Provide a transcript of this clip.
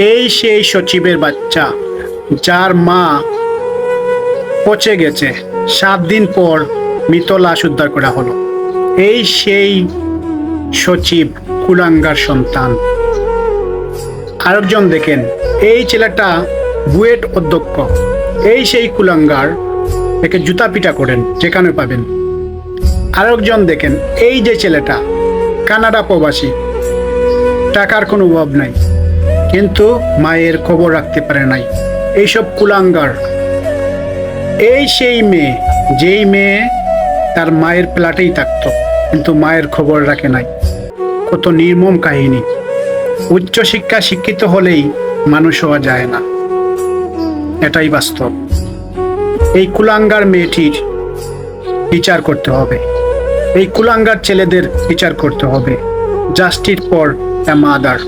এই সেই সচিবের বাচ্চা যার মা পচে গেছে, 7 দিন পর মৃত লাশ উদ্ধার করা হলো। এই সেই সচিব কুলাঙ্গার সন্তান। আরেকজন দেখেন, এই ছেলেটা বুয়েট অধ্যক্ষ। এই সেই কুলাঙ্গার, একে জুতা পিটা করেন যেখানে পাবেন। আরেকজন দেখেন, এই যে ছেলেটা কানাডা প্রবাসী, টাকার কোনো অভাব নাই, কিন্তু মায়ের খবর রাখতে পারে নাই। এইসব কুলাঙ্গার। এই সেই মেয়ে, যেই মেয়ে তার মায়ের প্লাটেই থাকতো, কিন্তু মায়ের খবর রাখে নাই। কত নির্মম কাহিনী। উচ্চশিক্ষা শিক্ষিত হলেই মানুষ হওয়া যায় না, এটাই বাস্তব। এই কুলাঙ্গার মেয়েটির বিচার করতে হবে, এই কুলাঙ্গার ছেলেদের বিচার করতে হবে। Justice for a mother.